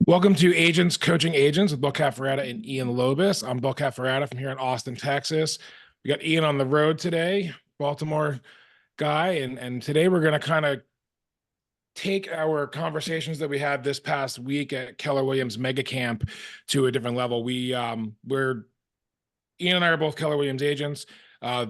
Welcome to Agents Coaching Agents with Bill Cafferata and Ian Lobas. I'm Bill Cafferata from here in Austin, Texas. We got Ian on the road today, Baltimore guy, and today we're going to kind of take our conversations that we had this past week at Keller Williams Mega Camp to a different level. We're Ian and I are both Keller Williams agents.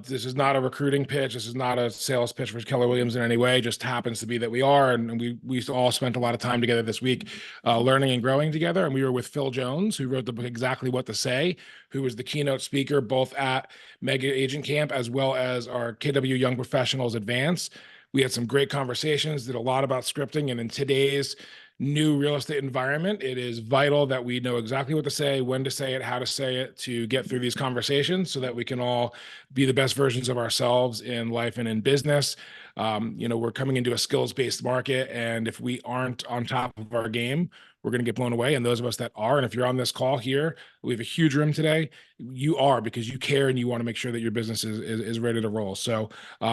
This is not a recruiting pitch. This is not a sales pitch for Keller Williams in any way. It just happens to be that we are, and we all spent a lot of time together this week, learning and growing together. And we were with Phil Jones, who wrote the book Exactly What to Say, who was the keynote speaker both at Mega Agent Camp as well as our KW Young Professionals Advance. We had some great conversations, did a lot about scripting, and in today's new real estate environment, it is vital that we know exactly what to say, when to say it, how to say it, to get through these conversations so that we can all be the best versions of ourselves in life and in business. We're coming into a skills-based market, and if we aren't on top of our game, we're going to get blown away. And those of us that are, and if you're on this call here, we have a huge room today. You are, because you care and you want to make sure that your business is ready to roll. So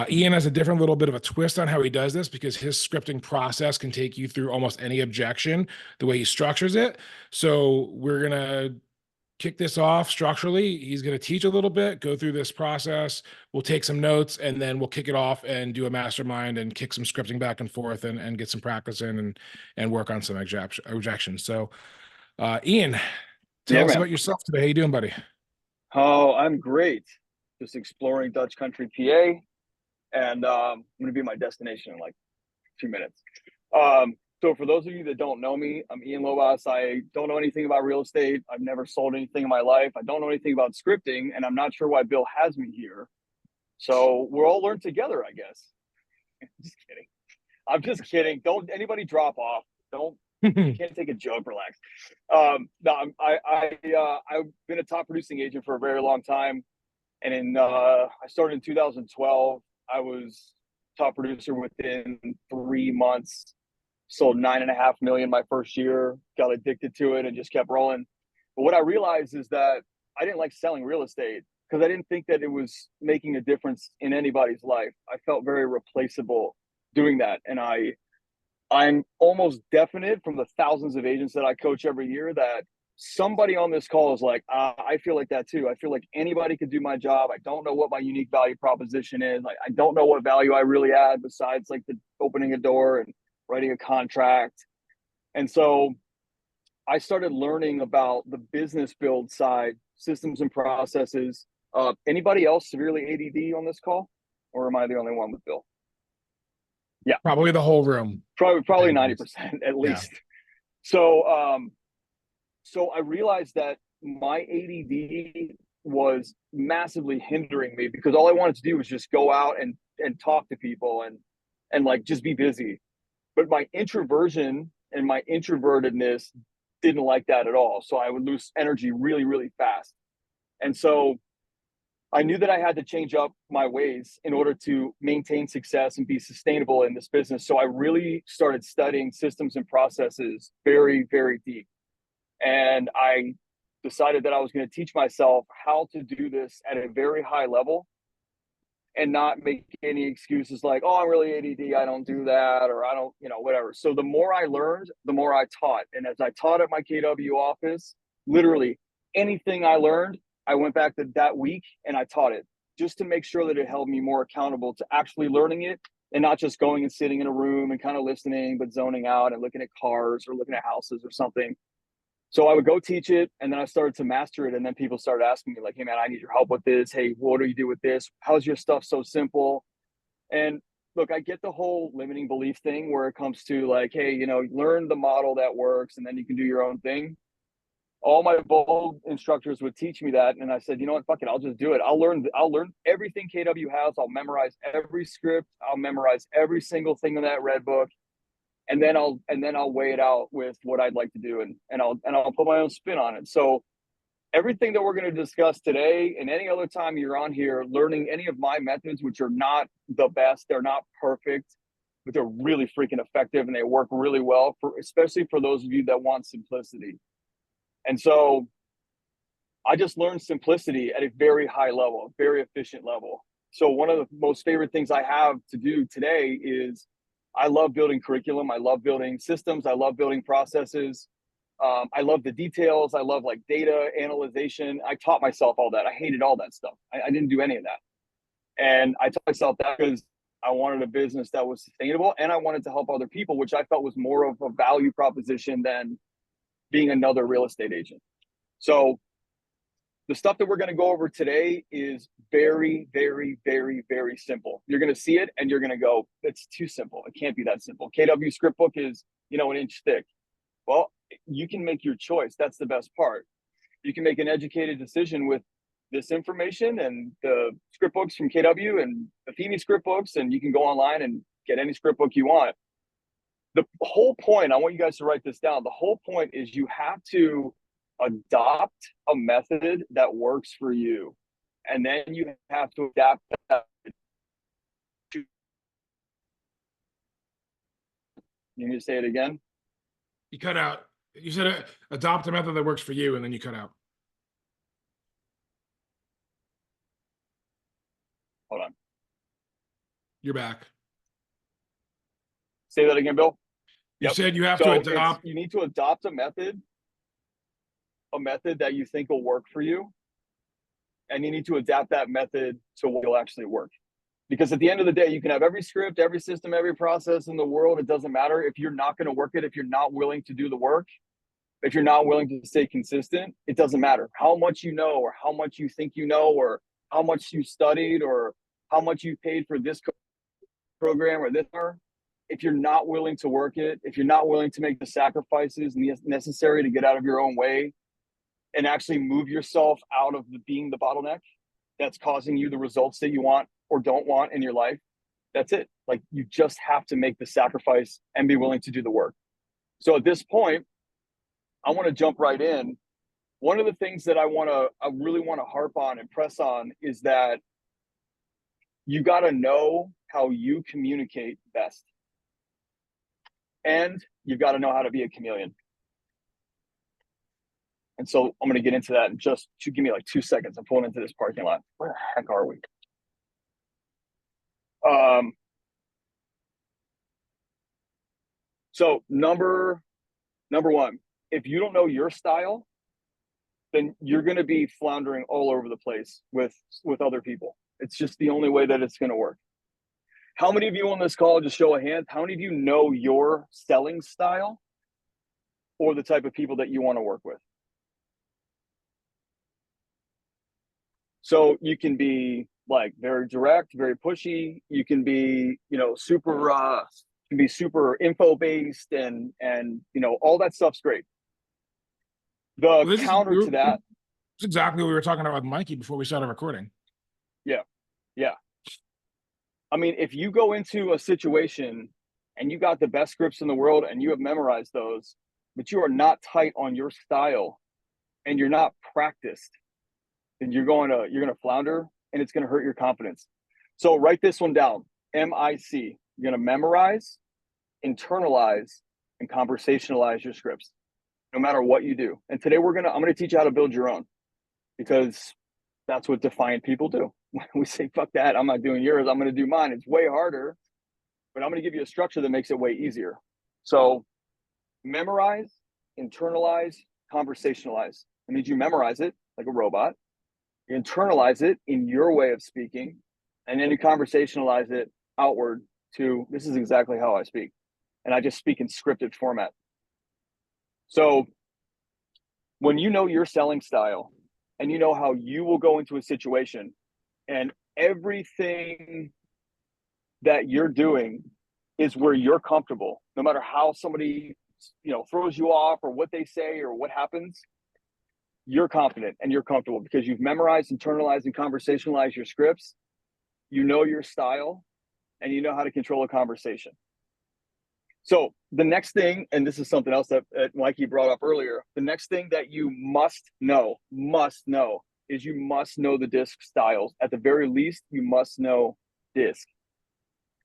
Ian has a different little bit of a twist on how he does this, because his scripting process can take you through almost any objection, the way he structures it. So we're going to kick this off structurally. He's going to teach a little bit, go through this process. We'll take some notes, and then we'll kick it off and do a mastermind and kick some scripting back and forth and get some practice in and work on some objections. So, Ian, tell us about yourself today. How you doing, buddy? Oh, I'm great. Just exploring Dutch country, PA, and I'm going to be my destination in like 2 minutes. So for those of you that don't know me, I'm Ian Lobas. I don't know anything about real estate. I've never sold anything in my life. I don't know anything about scripting, and I'm not sure why Bill has me here. So we'll all learn together, I guess. Just kidding. I'm just kidding. Don't anybody drop off. Don't. You can't take a joke. Relax. No, I've been a top producing agent for a very long time, and I started in 2012. I was top producer within 3 months. Sold 9.5 million my first year, got addicted to it and just kept rolling. But what I realized is that I didn't like selling real estate because I didn't think that it was making a difference in anybody's life. I felt very replaceable doing that. And I'm almost definite from the thousands of agents that I coach every year that somebody on this call is like, I feel like that too. I feel like anybody could do my job. I don't know what my unique value proposition is. I don't know what value I really add besides like the opening a door and writing a contract. And so I started learning about the business build side, systems and processes. Anybody else severely ADD on this call? Or am I the only one with Bill? Yeah. Probably the whole room. Probably 90% at least. Yeah. So I realized that my ADD was massively hindering me because all I wanted to do was just go out and talk to people and like just be busy. But my introversion and my introvertedness didn't like that at all. So I would lose energy really, really fast. And so I knew that I had to change up my ways in order to maintain success and be sustainable in this business. So I really started studying systems and processes very, very deep. And I decided that I was going to teach myself how to do this at a very high level and not make any excuses like, oh, I'm really ADD, I don't do that, or I don't, whatever. So the more I learned, the more I taught. And as I taught at my KW office, literally anything I learned, I went back to that week and I taught it just to make sure that it held me more accountable to actually learning it and not just going and sitting in a room and kind of listening, but zoning out and looking at cars or looking at houses or something. So I would go teach it, and then I started to master it, and then people started asking me like, hey man, I need your help with this. Hey, what do you do with this? How's your stuff so simple? And look, I get the whole limiting belief thing where it comes to like, hey, learn the model that works and then you can do your own thing. All my bold instructors would teach me that, and I said, you know what, fuck it, I'll just do it. I'll learn everything KW has. I'll memorize every script. I'll memorize every single thing in that red book. And then I'll weigh it out with what I'd like to do, and I'll put my own spin on it. So everything that we're going to discuss today and any other time you're on here learning any of my methods, which are not the best, they're not perfect, but they're really freaking effective and they work really well especially for those of you that want simplicity. And so I just learned simplicity at a very high level, a very efficient level. So one of the most favorite things I have to do today is I love building curriculum. I love building systems. I love building processes. I love the details. I love like data analyzation. I taught myself all that. I hated all that stuff. I didn't do any of that. And I taught myself that because I wanted a business that was sustainable and I wanted to help other people, which I felt was more of a value proposition than being another real estate agent. So the stuff that we're going to go over today is very, very, very, very simple. You're going to see it and you're going to go, it's too simple. It can't be that simple. KW script book is, you know, an inch thick. Well, you can make your choice. That's the best part. You can make an educated decision with this information and the script books from KW and the Feeney script books, and you can go online and get any script book you want. The whole point, I want you guys to write this down. The whole point is you have to adopt a method that works for you. And then you have to adapt that. You need to say it again? You cut out. You said adopt a method that works for you, and then you cut out. Hold on. You're back. Say that again, Bill. You said you have to adopt. You need to adopt a method that you think will work for you. And you need to adapt that method to what will actually work. Because at the end of the day, you can have every script, every system, every process in the world. It doesn't matter if you're not going to work it, if you're not willing to do the work, if you're not willing to stay consistent, it doesn't matter how much you know or how much you think you know or how much you studied or how much you paid for this program or this. If you're not willing to work it, if you're not willing to make the sacrifices necessary to get out of your own way and actually move yourself out of being the bottleneck that's causing you the results that you want or don't want in your life, that's it. Like, you just have to make the sacrifice and be willing to do the work. So at this point, I want to jump right in. One of the things that I really want to harp on and press on is that you got to know how you communicate best. And you've got to know how to be a chameleon. And so I'm going to get into that in just give me like 2 seconds. I'm pulling into this parking lot. Where the heck are we? So number one, if you don't know your style, then you're going to be floundering all over the place with other people. It's just the only way that it's going to work. How many of you on this call, just show of hands, how many of you know your selling style or the type of people that you want to work with? So you can be like very direct, very pushy. You can be, you know, super info based and you know, all that stuff's great. The counter to that. It's exactly what we were talking about with Mikey before we started recording. Yeah. Yeah. I mean, if you go into a situation and you got the best scripts in the world and you have memorized those, but you are not tight on your style and you're not practiced, then you're going to flounder and it's going to hurt your confidence. So write this one down. MIC. You're going to memorize, internalize, and conversationalize your scripts, no matter what you do. And today I'm going to teach you how to build your own, because that's what defiant people do. We say, fuck that, I'm not doing yours, I'm going to do mine. It's way harder, but I'm going to give you a structure that makes it way easier. So memorize, internalize, conversationalize. That means you memorize it like a robot, you internalize it in your way of speaking, and then you conversationalize it outward to, this is exactly how I speak. And I just speak in scripted format. So when you know your selling style and you know how you will go into a situation, and everything that you're doing is where you're comfortable, no matter how somebody, you know, throws you off or what they say or what happens, you're confident and you're comfortable because you've memorized, internalized, and conversationalized your scripts. You know your style and you know how to control a conversation. So the next thing, and this is something else that Mikey brought up earlier, the next thing that you must know is you must know the disc styles. At the very least, you must know disc.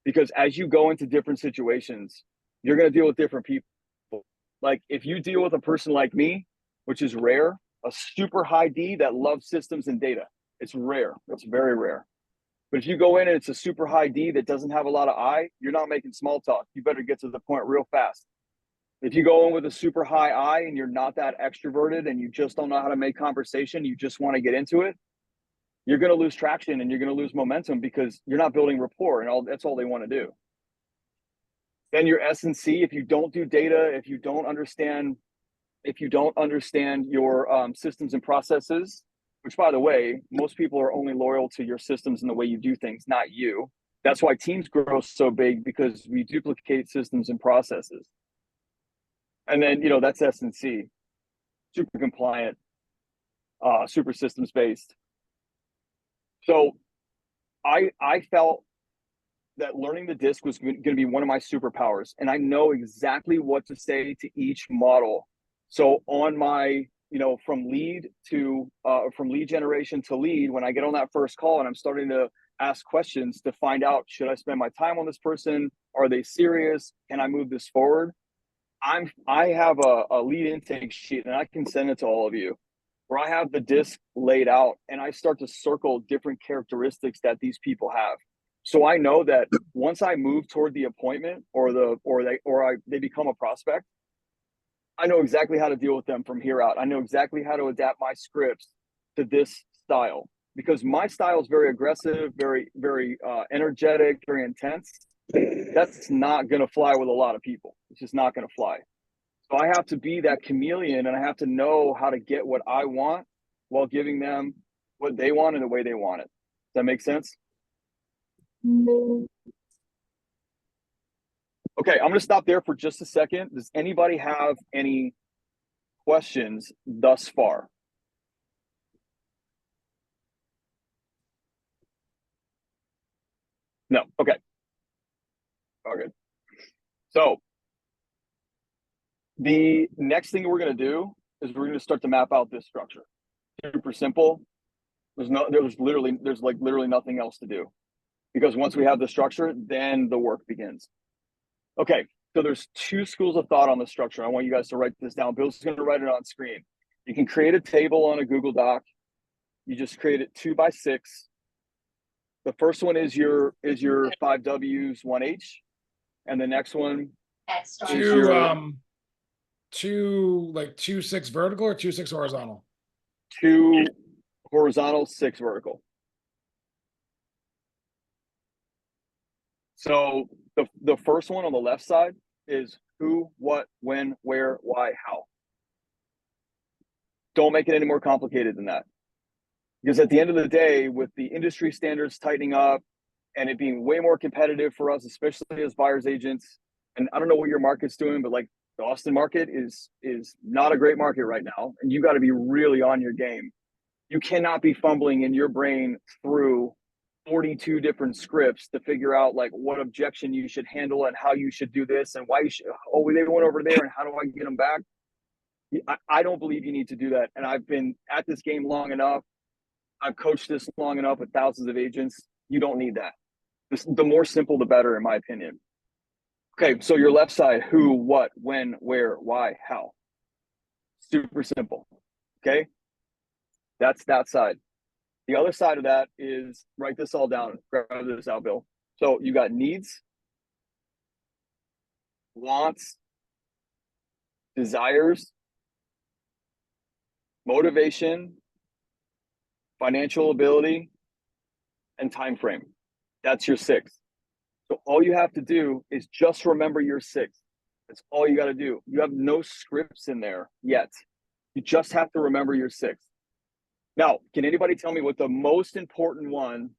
Because as you go into different situations, you're going to deal with different people. Like if you deal with a person like me, which is rare, a super high D that loves systems and data, it's rare. It's very rare. But if you go in and it's a super high D that doesn't have a lot of I, you're not making small talk. You better get to the point real fast. If you go in with a super high I and you're not that extroverted and you just don't know how to make conversation, you just want to get into it, you're going to lose traction and you're going to lose momentum because you're not building rapport, and that's all they want to do. Then your S and C, if you don't do data, if you don't understand your systems and processes, which by the way, most people are only loyal to your systems and the way you do things, not you. That's why teams grow so big, because we duplicate systems and processes. And then, that's S and C, super compliant, super systems based. So I felt that learning the disc was going to be one of my superpowers, and I know exactly what to say to each model. So on my, from lead generation to lead, when I get on that first call and I'm starting to ask questions to find out, should I spend my time on this person? Are they serious? Can I move this forward? I have a lead intake sheet, and I can send it to all of you, where I have the disc laid out and I start to circle different characteristics that these people have. So I know that once I move toward the appointment or they become a prospect, I know exactly how to deal with them from here out. I know exactly how to adapt my scripts to this style, because my style is very aggressive, very, very energetic, very intense. That's not going to fly with a lot of people. It's just not going to fly. So I have to be that chameleon, and I have to know how to get what I want while giving them what they want and the way they want it. Does that make sense? Okay, I'm going to stop there for just a second. Does anybody have any questions thus far? No. Okay. All good. So the next thing we're going to do is we're going to start to map out this structure. Super simple. There's literally nothing else to do, because once we have the structure, then the work begins. Okay, so there's two schools of thought on the structure. I want you guys to write this down. Bill's going to write it on screen. You can create a table on a Google Doc. You just create it 2 by 6. The first one is your 5 W's, 1 H, and the next one is two 6 vertical or 2 6 horizontal? 2 horizontal, 6 vertical. So the first one on the left side is who, what, when, where, why, how. Don't make it any more complicated than that. Because at the end of the day, with the industry standards tightening up and it being way more competitive for us, especially as buyer's agents, and I don't know what your market's doing, but like the Austin market is not a great market right now, and you got to be really on your game. You cannot be fumbling in your brain through 42 different scripts to figure out like what objection you should handle and how you should do this and why you should, oh, they went over there and how do I get them back? I don't believe you need to do that. And I've been at this game long enough. I've coached this long enough with thousands of agents. You don't need that. The more simple, the better, in my opinion. Okay, so your left side, who, what, when, where, why, how. Super simple, okay? That's that side. The other side of that is, write this all down. Grab this out, Bill. So you got needs, wants, desires, motivation, financial ability, and time frame. That's your 6. So all you have to do is just remember your 6. That's all you got to do. You have no scripts in there yet. You just have to remember your 6. Now, can anybody tell me what the most important one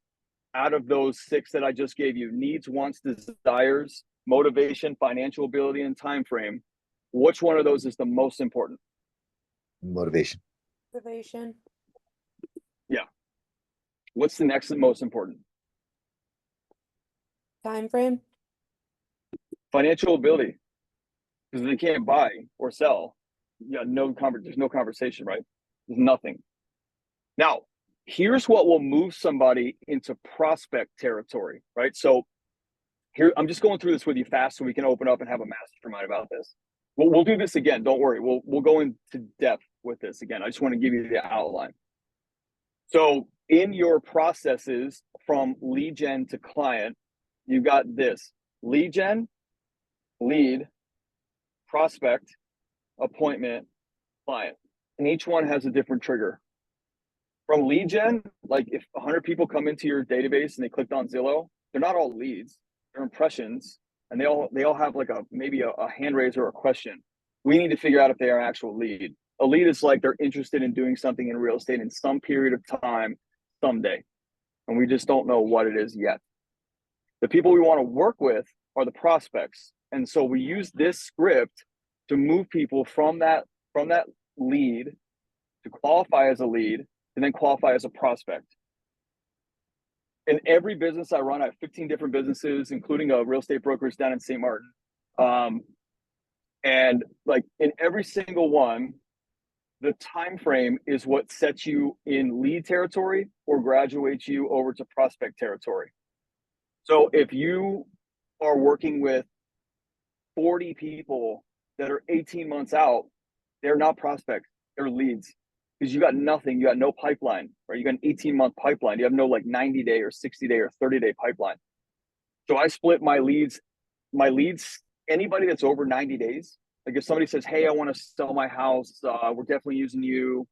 out of those 6 that I just gave you, needs, wants, desires, motivation, financial ability, and time frame, which one of those is the most important? Motivation. Motivation. Yeah. What's the next and most important? Time frame. Financial ability. Because they can't buy or sell. Yeah, there's no conversation, right? There's nothing. Now, here's what will move somebody into prospect territory, right? So here, I'm just going through this with you fast so we can open up and have a mastermind about this. We'll do this again. Don't worry. We'll go into depth with this again. I just want to give you the outline. So in your processes from lead gen to client, you've got this: lead gen, lead, prospect, appointment, client. And each one has a different trigger. From lead gen, like if 100 people come into your database and they clicked on Zillow, they're not all leads, they're impressions. And they all have like maybe a hand raise or a question. We need to figure out if they are an actual lead. A lead is like they're interested in doing something in real estate in some period of time, someday. And we just don't know what it is yet. The people we want to work with are the prospects. And so we use this script to move people from that lead to qualify as a lead and then qualify as a prospect. In every business I run, I have 15 different businesses, including a real estate brokerage down in St. Martin. And like in every single one, the time frame is what sets you in lead territory or graduates you over to prospect territory. So if you are working with 40 people that are 18 months out, they're not prospects, they're leads. Because you got nothing, you got no pipeline, right? You got an 18-month pipeline. You have no like 90-day or 60-day or 30-day pipeline. So I split my leads, anybody that's over 90 days. Like if somebody says, hey, I want to sell my house, we're definitely using you,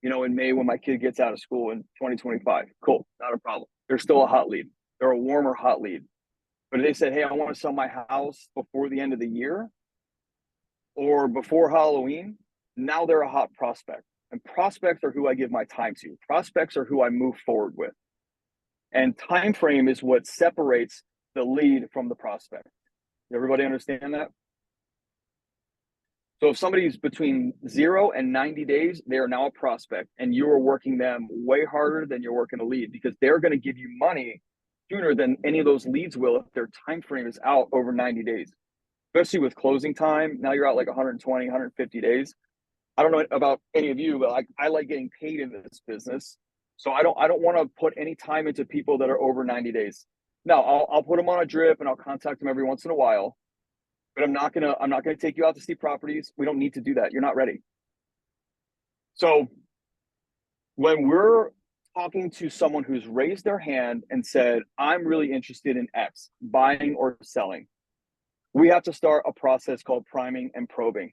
in May when my kid gets out of school in 2025. Cool, not a problem. They're still a hot lead. They're a warmer hot lead. But if they said, hey, I want to sell my house before the end of the year or before Halloween, now they're a hot prospect. And prospects are who I give my time to. Prospects are who I move forward with. And time frame is what separates the lead from the prospect. Everybody understand that? So if somebody's between 0 and 90 days, they are now a prospect, and you are working them way harder than you're working a lead, because they're going to give you money sooner than any of those leads will if their time frame is out over 90 days. Especially with closing time, now you're out like 120, 150 days. I don't know about any of you, but I like getting paid in this business. So I don't want to put any time into people that are over 90 days. Now I'll put them on a drip and I'll contact them every once in a while, but I'm not gonna take you out to see properties. We don't need to do that. You're not ready. So when we're talking to someone who's raised their hand and said, I'm really interested in X, buying or selling, we have to start a process called priming and probing.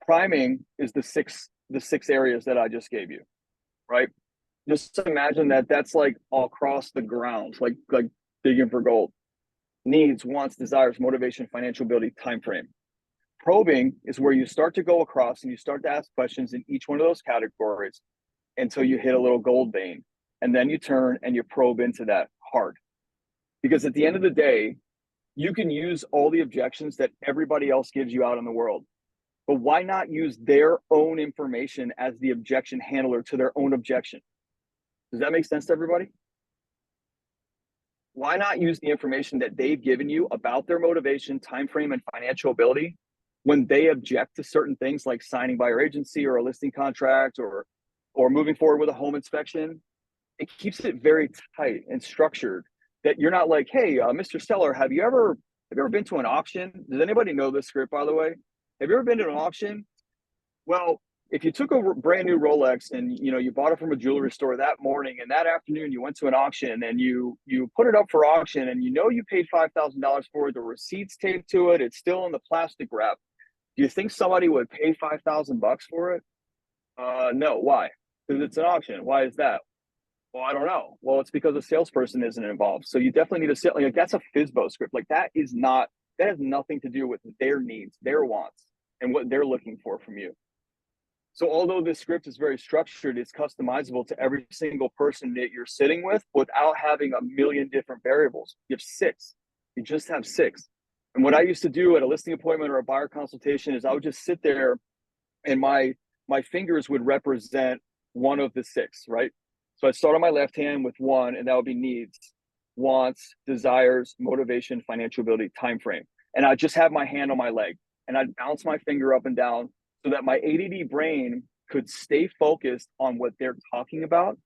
Priming is the six areas that I just gave you, right? Just imagine that's like all across the ground, like digging for gold. Needs, wants, desires, motivation, financial ability, time frame. Probing is where you start to go across and you start to ask questions in each one of those categories until you hit a little gold vein. And then you turn and you probe into that hard. Because at the end of the day, you can use all the objections that everybody else gives you out in the world. But why not use their own information as the objection handler to their own objection? Does that make sense to everybody? Why not use the information that they've given you about their motivation, time frame, and financial ability when they object to certain things like signing by your agency or a listing contract or moving forward with a home inspection? It keeps it very tight and structured that you're not like, hey, Mr. Seller, have you ever been to an auction? Does anybody know this script, by the way? Have you ever been to an auction? Well, if you took a brand new Rolex and you bought it from a jewelry store that morning, and that afternoon you went to an auction and you put it up for auction, and you paid $5,000 for it, the receipt's taped to it, it's still in the plastic wrap. Do you think somebody would pay $5,000 for it? No. Why? Because it's an auction. Why is that? Well, I don't know. Well, it's because a salesperson isn't involved. So you definitely need a like that's a FSBO script. Like that has nothing to do with their needs, their wants, and what they're looking for from you. So although this script is very structured, it's customizable to every single person that you're sitting with without having a million different variables. You have 6. You just have 6. And what I used to do at a listing appointment or a buyer consultation is I would just sit there and my fingers would represent one of the 6, right? So I'd start on my left hand with 1, and that would be needs, wants, desires, motivation, financial ability, time frame. And I'd just have my hand on my leg and I'd bounce my finger up and down so that my ADD brain could stay focused on what they're talking about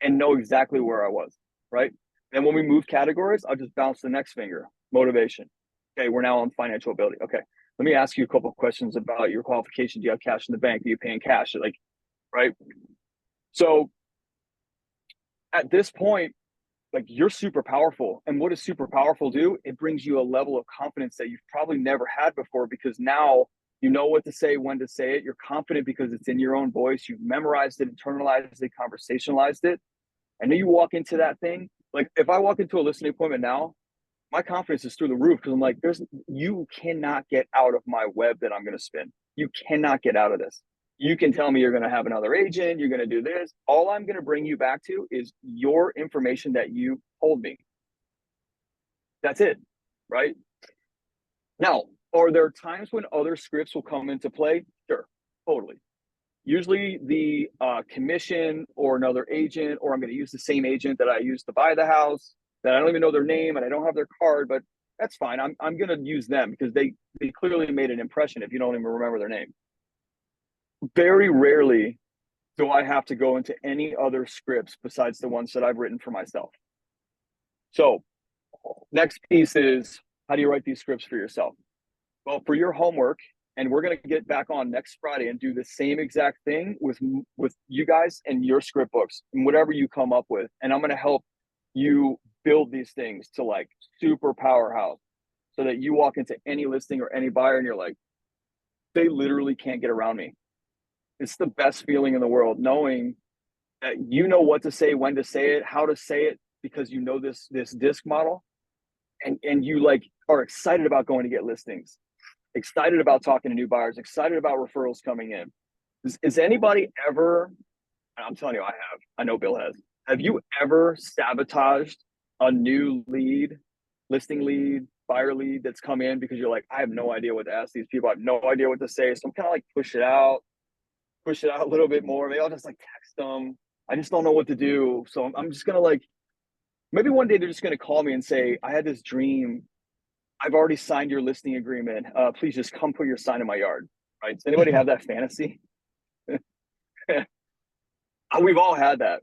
and know exactly where I was, right? And when we move categories, I'll just bounce the next finger, motivation. Okay, we're now on financial ability. Okay, let me ask you a couple of questions about your qualification. Do you have cash in the bank? Are you paying cash? Like, right? So at this point, like you're super powerful. And what does super powerful do? It brings you a level of confidence that you've probably never had before, because now You know what to say, when to say it. You're confident because it's in your own voice. You've memorized it, internalized it, conversationalized it. And then you walk into that thing. Like if I walk into a listening appointment now, my confidence is through the roof because I'm like, you cannot get out of my web that I'm going to spin. You cannot get out of this. You can tell me you're going to have another agent, you're going to do this. All I'm going to bring you back to is your information that you told me. That's it, right? Now, are there times when other scripts will come into play? Sure, totally. Usually the commission or another agent, or I'm going to use the same agent that I used to buy the house, that I don't even know their name and I don't have their card, but that's fine. I'm going to use them because they clearly made an impression if you don't even remember their name. Very rarely do I have to go into any other scripts besides the ones that I've written for myself. So next piece is, how do you write these scripts for yourself? Well, for your homework, and we're going to get back on next Friday and do the same exact thing with you guys and your script books and whatever you come up with. And I'm going to help you build these things to like super powerhouse so that you walk into any listing or any buyer and you're like, they literally can't get around me. It's the best feeling in the world, knowing that you know what to say, when to say it, how to say it, because you know this disc model, and you like are excited about going to get listings, excited about talking to new buyers, excited about referrals coming in. Is anybody ever, I'm telling you, I know Bill has. Have you ever sabotaged a new lead, listing lead, buyer lead that's come in because you're like, I have no idea what to ask these people. I have no idea what to say. So I'm kind of like push it out a little bit more. Maybe I'll just like text them. I just don't know what to do. So I'm just going to like, maybe one day they're just going to call me and say, I had this dream. I've already signed your listing agreement. Please just come put your sign in my yard. Right? Does anybody have that fantasy? We've all had that.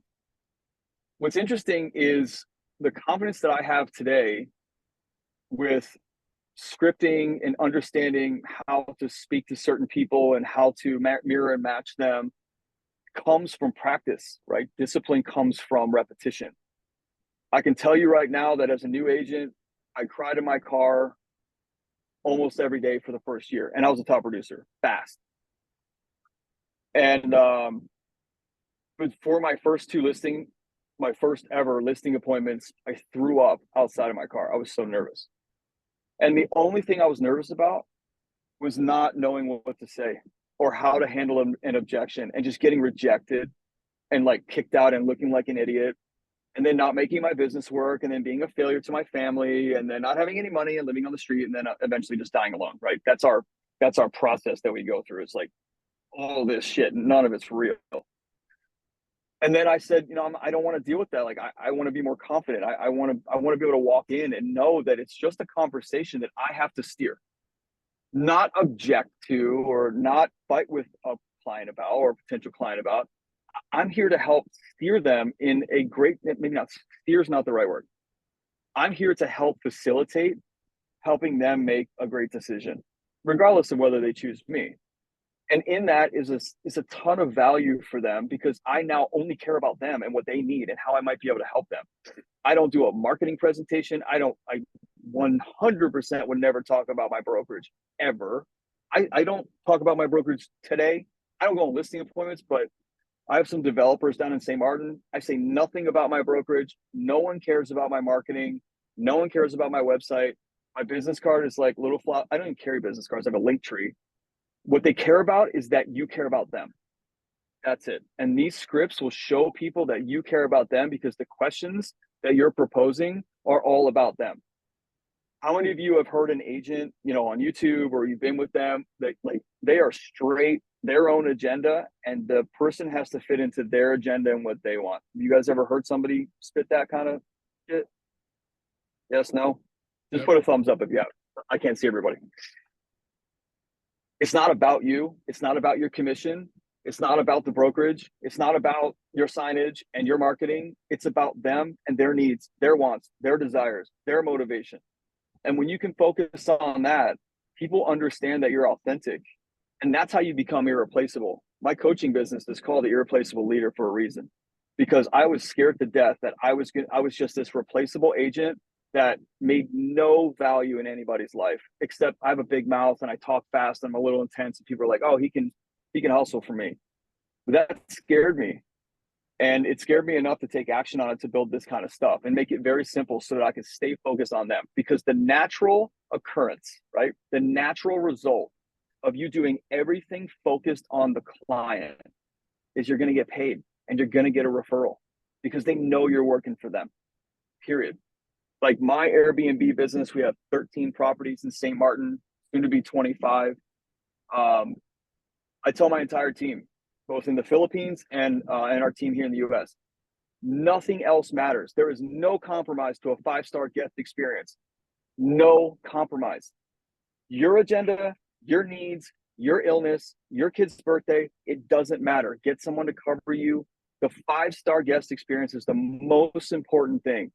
What's interesting is the confidence that I have today with scripting and understanding how to speak to certain people and how to mirror and match them comes from practice, right? Discipline comes from repetition. I can tell you right now that as a new agent, I cried in my car almost every day for the first year, and I was a top producer, fast. And but for my first my first ever listing appointments, I threw up outside of my car. I was so nervous. And the only thing I was nervous about was not knowing what to say or how to handle an objection, and just getting rejected and like kicked out and looking like an idiot, and then not making my business work, and then being a failure to my family, and then not having any money and living on the street, and then eventually just dying alone, right? That's our process that we go through. It's like all this shit, none of it's real. And then I said, I don't want to deal with that. Like, I want to be more confident. I want to be able to walk in and know that it's just a conversation that I have to steer, not object to, or not fight with a client about, or a potential client about. I'm here to help steer them in a great, maybe not, steer is not the right word. I'm here to help facilitate helping them make a great decision, regardless of whether they choose me. And in that is a ton of value for them, because I now only care about them and what they need and how I might be able to help them. I don't do a marketing presentation. I 100% would never talk about my brokerage ever. I don't talk about my brokerage today. I don't go on listing appointments, but I have some developers down in St. Martin. I say nothing about my brokerage. No one cares about my marketing. No one cares about my website. My business card is like little flop. I don't even carry business cards. I have a link tree. What they care about is that you care about them. That's it. And these scripts will show people that you care about them, because the questions that you're proposing are all about them. How many of you have heard an agent, on YouTube, or you've been with them, that like they are straight their own agenda, and the person has to fit into their agenda and what they want? You guys ever heard somebody spit that kind of shit? Yes, no? Just put a thumbs up if you have. I can't see everybody. It's not about you. It's not about your commission. It's not about the brokerage. It's not about your signage and your marketing. It's about them and their needs, their wants, their desires, their motivation. And when you can focus on that, people understand that you're authentic. And that's how you become irreplaceable. My coaching business is called the Irreplaceable Leader for a reason, because I was scared to death that I was just this replaceable agent that made no value in anybody's life, except I have a big mouth and I talk fast and I'm a little intense, and people are like, oh, he can hustle for me. That scared me. And it scared me enough to take action on it to build this kind of stuff and make it very simple so that I can stay focused on them. Because the natural occurrence, right? The natural result of you doing everything focused on the client is you're going to get paid and you're going to get a referral because they know you're working for them, period. Like my Airbnb business, we have 13 properties in St. Martin, soon to be 25. I tell my entire team, both in the Philippines and our team here in the US, nothing else matters. There is no compromise to a 5-star guest experience. No compromise. Your agenda, your needs, your illness, your kid's birthday, it doesn't matter. Get someone to cover you. The 5-star guest experience is the most important thing.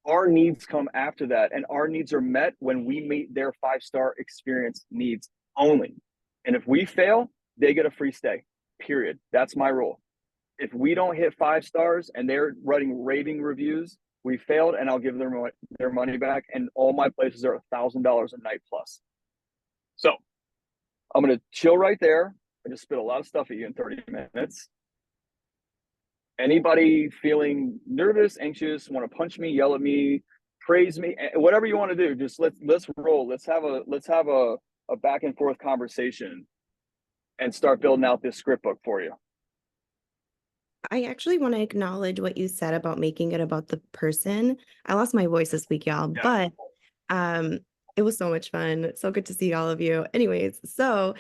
Our needs come after that, and our needs are met when we meet their 5-star experience needs only. And if we fail, they get a free stay, period. That's my rule. If we don't hit 5 stars and they're writing raving reviews, we failed, and I'll give them their money back. And all my places are $1,000 a night plus. So I'm going to chill right there. I just spit a lot of stuff at you in 30 minutes. Anybody feeling nervous, anxious, want to punch me, yell at me, praise me, whatever you want to do, just let's roll. Let's have a back and forth conversation and start building out this script book for you. I actually want to acknowledge what you said about making it about the person. I lost my voice this week, y'all, Yeah. but it was so much fun. So good to see all of you. Anyways, so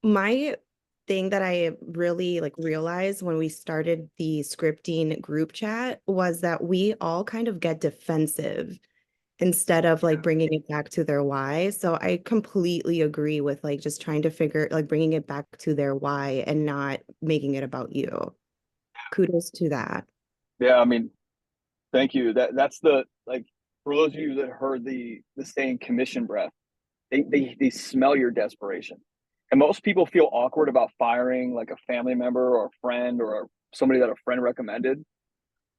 my thing that I really realized when we started the scripting group chat was that we all kind of get defensive instead of bringing it back to their why. So I completely agree with just trying to figure, bringing it back to their why and not making it about you. Kudos to that. Yeah, I mean, thank you. That's the, for those of you that heard the saying commission breath, they smell your desperation. And most people feel awkward about firing like a family member or a friend or somebody that a friend recommended.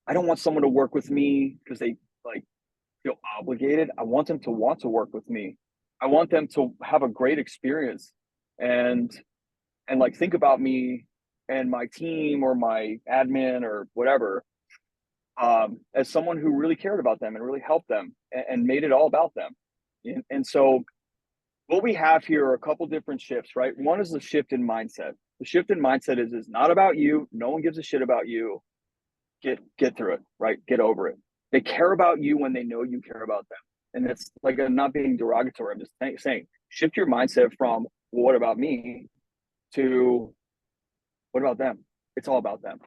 I don't want someone to work with me because they feel obligated. I want them to want to work with me. I want them to have a great experience and think about me and my team or my admin or whatever as someone who really cared about them and really helped them and made it all about them. And so what we have here are a couple different shifts, right? One is the shift in mindset. The shift in mindset is not about you. No one gives a shit about you. Get through it, right? Get over it. They care about you when they know you care about them. And it's I'm not being derogatory. I'm just saying, shift your mindset from, well, what about me, to what about them? It's all about them.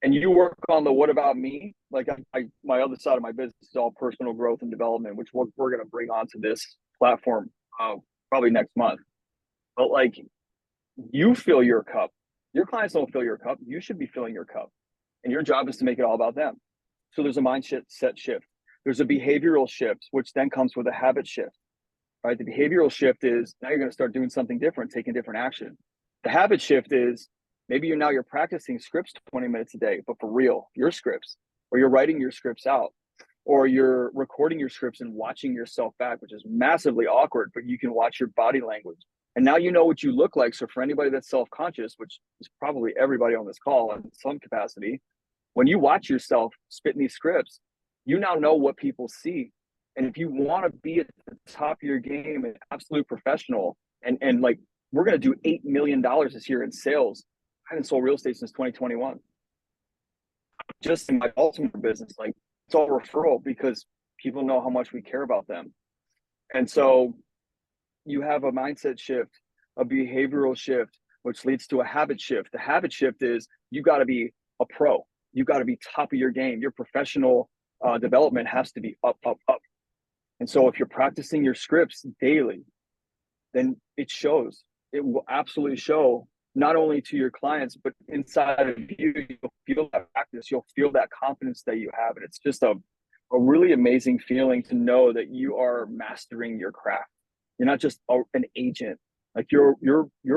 And you work on the what about me. My other side of my business is all personal growth and development, which we're going to bring onto this platform probably next month. But you fill your cup. Your clients don't fill your cup. You should be filling your cup. And your job is to make it all about them. So there's a mindset shift. There's a behavioral shift, which then comes with a habit shift, right? The behavioral shift is now you're going to start doing something different, taking different action. The habit shift is maybe you're practicing scripts 20 minutes a day, but for real, your scripts, or you're writing your scripts out, or you're recording your scripts and watching yourself back, which is massively awkward, but you can watch your body language. And now you know what you look like. So for anybody that's self-conscious, which is probably everybody on this call in some capacity, when you watch yourself spit in these scripts, you now know what people see. And if you want to be at the top of your game, an absolute professional, and we're going to do $8 million this year in sales. I haven't sold real estate since 2021. Just in my Baltimore business, it's all referral because people know how much we care about them. And so you have a mindset shift, a behavioral shift, which leads to a habit shift. The habit shift is you got to be a pro. You got to be top of your game. Your professional development has to be up, up, up. And so if you're practicing your scripts daily, then it shows. It will absolutely show, not only to your clients, but inside of you. You'll feel that practice. You'll feel that confidence that you have. And it's just a really amazing feeling to know that you are mastering your craft. You're not just an agent. You're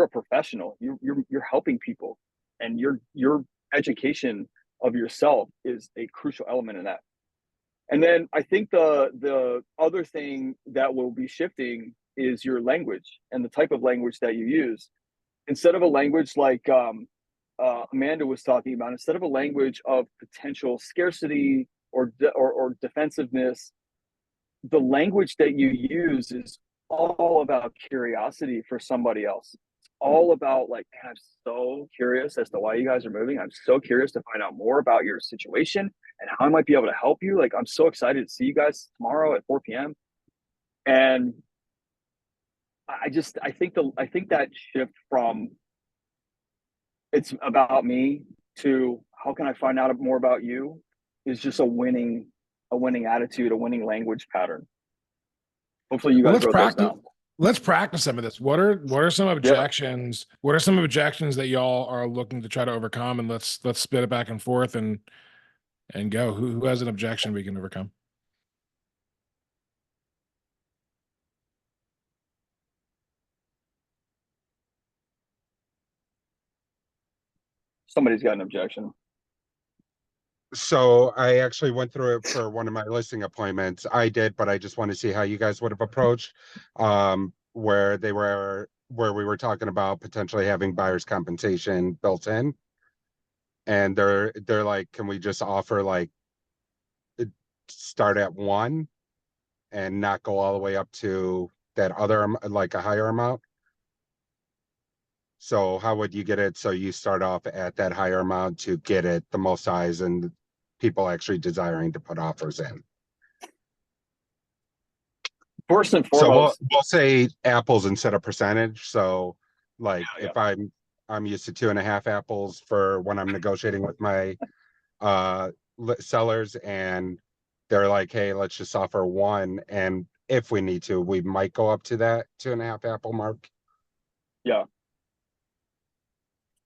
a professional. You're helping people, and your education of yourself is a crucial element in that. And then I think the other thing that will be shifting is your language and the type of language that you use. Instead of a language like Amanda was talking about, instead of a language of potential scarcity or defensiveness, the language that you use is all about curiosity for somebody else. It's all about like, man, I'm so curious as to why you guys are moving. I'm so curious to find out more about your situation and how I might be able to help you. Like, I'm so excited to see you guys tomorrow at 4 p.m. And I think that shift from it's about me to how can I find out more about you is just a winning attitude, a winning language pattern. Hopefully you guys wrote those down. Let's practice some of this. What are some objections? Yeah. What are some objections that y'all are looking to try to overcome? And let's spit it back and forth and go. Who has an objection we can overcome? Somebody's got an objection. So I actually went through it for one of my listing appointments. I did, but I just want to see how you guys would have approached where we were talking about potentially having buyer's compensation built in. And they're like, can we just offer like start at 1 and not go all the way up to that other like a higher amount? So how would you get it so you start off at that higher amount to get it the most eyes and people actually desiring to put offers in? First and foremost, so we'll say apples instead of percentage. So like if I'm used to 2.5 apples for when I'm negotiating with my sellers, and they're like, hey, let's just offer 1, and if we need to, we might go up to that 2.5 apple mark. Yeah.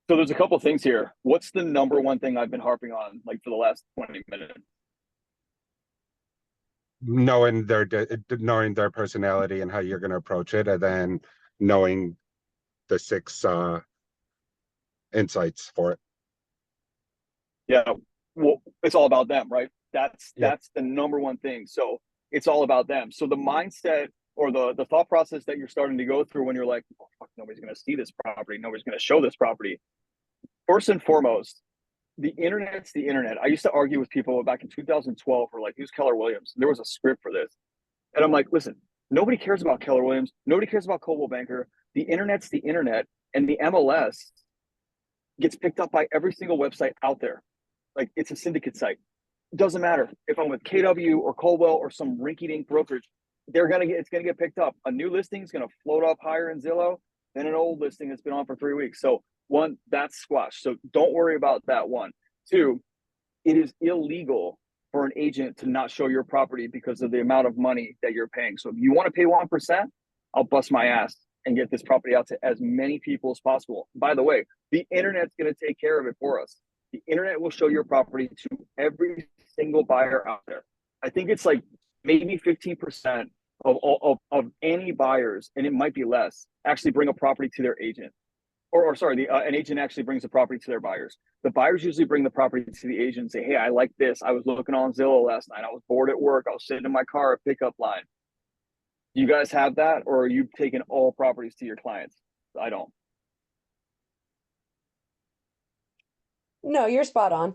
So there's a couple things here. What's the number one thing I've been harping on like for the last 20 minutes? Knowing their personality and how you're going to approach it, and then knowing the 6 insights for it. Yeah, well, it's all about them, right? That's the number one thing. So it's all about them. So the mindset or the thought process that you're starting to go through when you're like, oh, fuck, nobody's going to see this property, nobody's going to show this property. First and foremost, the internet's the internet. I used to argue with people back in 2012 who were like, who's Keller Williams? There was a script for this. And I'm like, listen, nobody cares about Keller Williams. Nobody cares about Coldwell Banker. The internet's the internet, and the MLS gets picked up by every single website out there. Like, it's a syndicate site. It doesn't matter if I'm with KW or Coldwell or some rinky-dink brokerage. It's gonna get picked up. A new listing is gonna float up higher in Zillow than an old listing that's been on for 3 weeks. So 1, that's squashed. So don't worry about that. 1, 2, it is illegal for an agent to not show your property because of the amount of money that you're paying. So if you want to pay 1%, I'll bust my ass and get this property out to as many people as possible. By the way, the internet's going to take care of it for us. The internet will show your property to every single buyer out there. I think it's like maybe 15% of any buyers, and it might be less, actually bring a property to their agent. An agent actually brings the property to their buyers. The buyers usually bring the property to the agent and say, hey, I like this. I was looking on Zillow last night. I was bored at work. I was sitting in my car at pickup line. You guys have that, or are you taking all properties to your clients? I don't. No, you're spot on.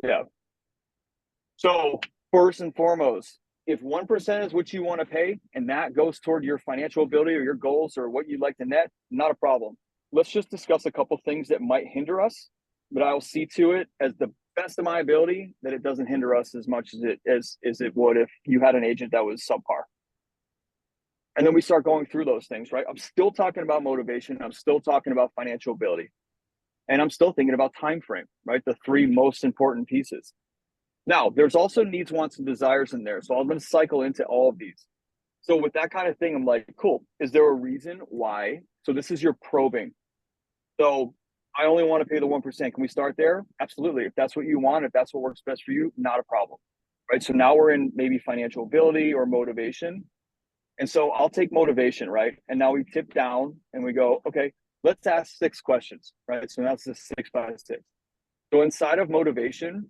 Yeah. So first and foremost, if 1% is what you want to pay and that goes toward your financial ability or your goals or what you'd like to net, not a problem. Let's just discuss a couple things that might hinder us, but I'll see to it as the best of my ability that it doesn't hinder us as much as it would if you had an agent that was subpar. And then we start going through those things, right? I'm still talking about motivation. I'm still talking about financial ability. And I'm still thinking about time frame, right? The 3 most important pieces. Now, there's also needs, wants, and desires in there. So I'm going to cycle into all of these. So with that kind of thing, I'm like, cool. Is there a reason why? So this is your probing. So I only want to pay the 1%. Can we start there? Absolutely. If that's what you want, if that's what works best for you, not a problem, right? So now we're in maybe financial ability or motivation. And so I'll take motivation, right? And now we tip down and we go, okay, let's ask 6 questions, right? So that's the 6 by 6. So inside of motivation,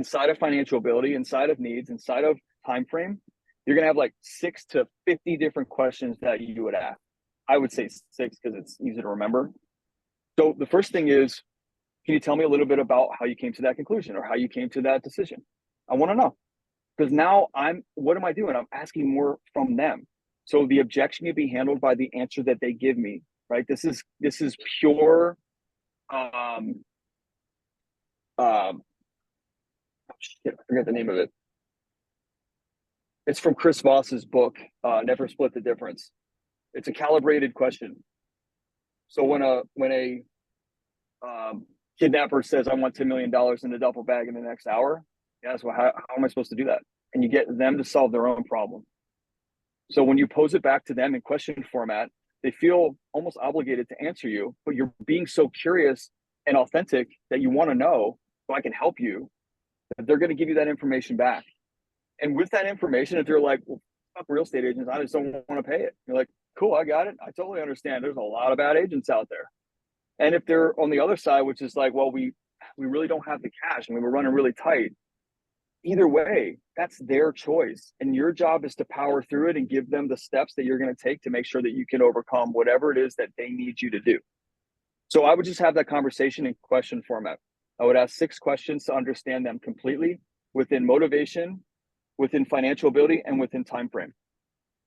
inside of financial ability, inside of needs, inside of time frame, you're going to have like 6 to 50 different questions that you would ask. I would say 6 because it's easy to remember. So the first thing is, can you tell me a little bit about how you came to that conclusion or how you came to that decision? I want to know, because now what am I doing? I'm asking more from them. So the objection can be handled by the answer that they give me, right? This is pure, oh shit, I forget the name of it. It's from Chris Voss's book, Never Split the Difference. It's a calibrated question. So when a kidnapper says, I want $10 million in a duffel bag in the next hour, yes, well, how am I supposed to do that? And you get them to solve their own problem. So when you pose it back to them in question format, they feel almost obligated to answer you, but you're being so curious and authentic that you want to know, so I can help you, that they're going to give you that information back. And with that information, if they're like, well, fuck real estate agents, I just don't want to pay it. You're like, cool, I got it. I totally understand. There's a lot of bad agents out there. And if they're on the other side, which is like, well, we really don't have the cash. I mean, we're running really tight. Either way, that's their choice. And your job is to power through it and give them the steps that you're going to take to make sure that you can overcome whatever it is that they need you to do. So I would just have that conversation in question format. I would ask 6 questions to understand them completely within motivation, within financial ability, and within time frame.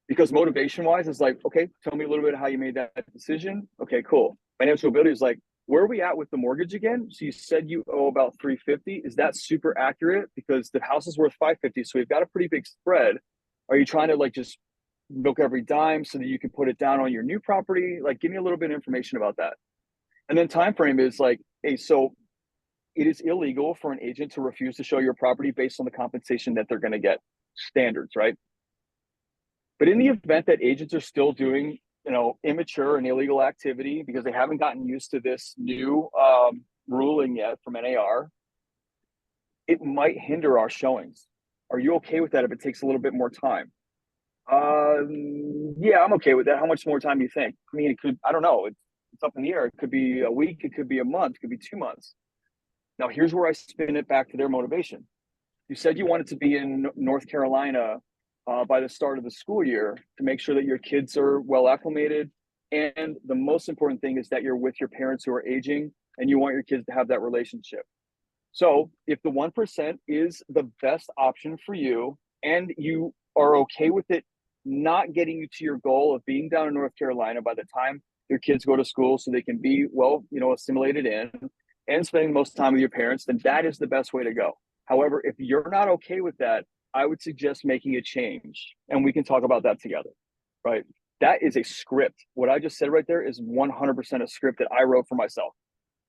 Because motivation wise is like, okay, tell me a little bit how you made that decision. Okay, cool. Financial ability is like, where are we at with the mortgage again? So you said you owe about $350. Is that super accurate? Because the house is worth $550, so we've got a pretty big spread. Are you trying to like just milk every dime so that you can put it down on your new property? Like, give me a little bit of information about that. And then time frame is like, hey, so it is illegal for an agent to refuse to show your property based on the compensation that they're going to get. Standards, right? But in the event that agents are still doing, immature and illegal activity because they haven't gotten used to this new ruling yet from NAR, it might hinder our showings. Are you okay with that if it takes a little bit more time? Yeah, I'm okay with that. How much more time do you think? I mean, it could, I don't know. It's up in the air. It could be a week. It could be a month. It could be 2 months. Now, here's where I spin it back to their motivation. You said you wanted to be in North Carolina by the start of the school year to make sure that your kids are well acclimated. And the most important thing is that you're with your parents who are aging and you want your kids to have that relationship. So if the 1% is the best option for you and you are okay with it not getting you to your goal of being down in North Carolina by the time your kids go to school so they can be well, assimilated in and spending the most time with your parents, then that is the best way to go. However, if you're not okay with that, I would suggest making a change, and we can talk about that together, right? That is a script. What I just said right there is 100% a script that I wrote for myself,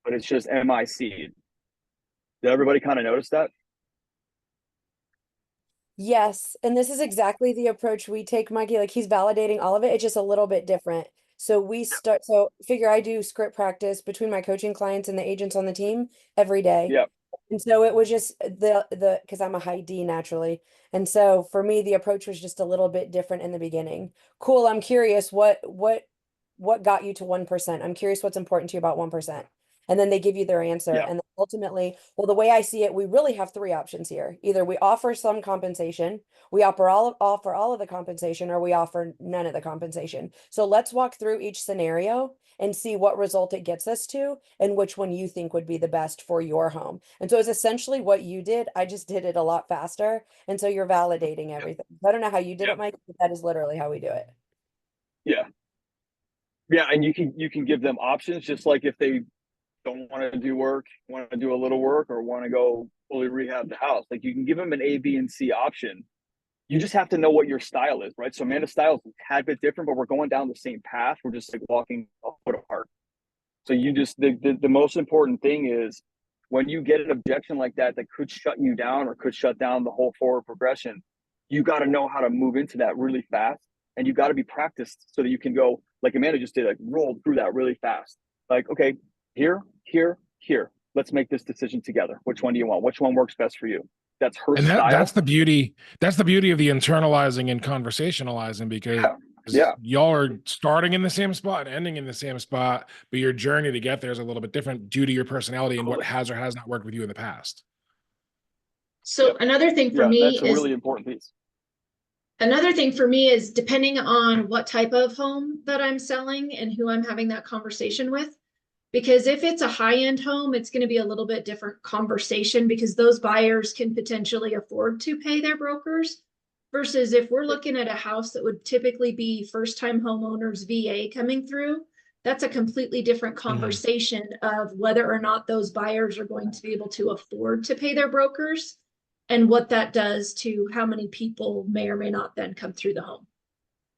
but it's just MIC. Did everybody kind of notice that? Yes, and this is exactly the approach we take, Mikey. Like, he's validating all of it. It's just a little bit different. So figure I do script practice between my coaching clients and the agents on the team every day. Yeah. And so it was just because I'm a high D naturally. And so for me, the approach was just a little bit different in the beginning. Cool. I'm curious what got you to 1%. I'm curious what's important to you about 1%. And then they give you their answer. Yeah. And ultimately, well, the way I see it, we really have 3 options here. Either we offer some compensation, we offer all of the compensation, or we offer none of the compensation. So let's walk through each scenario and see what result it gets us to and which one you think would be the best for your home. And so it's essentially what you did. I just did it a lot faster. And so you're validating everything. I don't know how you did it, Mike, but that is literally how we do it. Yeah. Yeah. And you can give them options, just like if they don't want to do work, want to do a little work, or want to go fully rehab the house. Like, you can give them an A, B, and C option. You just have to know what your style is, right? So Amanda's style is a tad bit different, but we're going down the same path. We're just like walking a foot apart. So you just, the most important thing is when you get an objection like that could shut you down or could shut down the whole forward progression, you got to know how to move into that really fast. And you got to be practiced so that you can go, like Amanda just did, like roll through that really fast. Like, okay, here. Let's make this decision together. Which one do you want? Which one works best for you? That's her style. That's the beauty. That's the beauty of the internalizing and conversationalizing, because y'all are starting in the same spot and ending in the same spot, but your journey to get there is a little bit different due to your personality and what has or has not worked with you in the past. So another thing for me that's a is really important piece. another thing for me is depending on what type of home that I'm selling and who I'm having that conversation with. Because if it's a high-end home, it's going to be a little bit different conversation because those buyers can potentially afford to pay their brokers. Versus if we're looking at a house that would typically be first-time homeowners VA coming through, that's a completely different conversation of whether or not those buyers are going to be able to afford to pay their brokers and what that does to how many people may or may not then come through the home.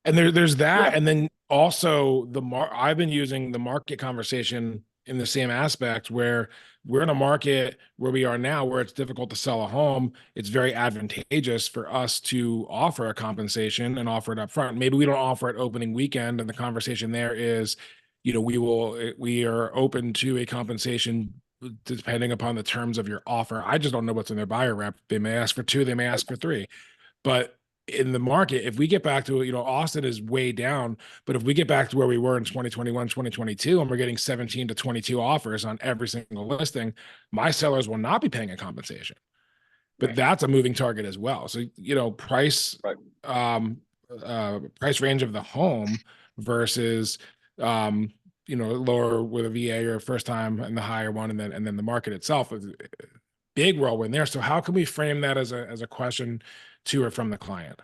And there's that. Yeah. And then also I've been using the market conversation in the same aspect where we're in a market where we are now, where it's difficult to sell a home. It's very advantageous for us to offer a compensation and offer it up front. Maybe we don't offer it opening weekend. And the conversation there is, you know, we are open to a compensation depending upon the terms of your offer. I just don't know what's in their buyer rep. They may ask for 2, they may ask for 3, but in the market, if we get back to, you know, Austin is way down, but if we get back to where we were in 2021, 2022, and we're getting 17 to 22 offers on every single listing, my sellers will not be paying a compensation, but that's a moving target as well. So, you know, price range of the home versus, you know, lower with a VA or a first time and the higher one. And then the market itself is a big whirlwind there. So how can we frame that as a question to or from the client?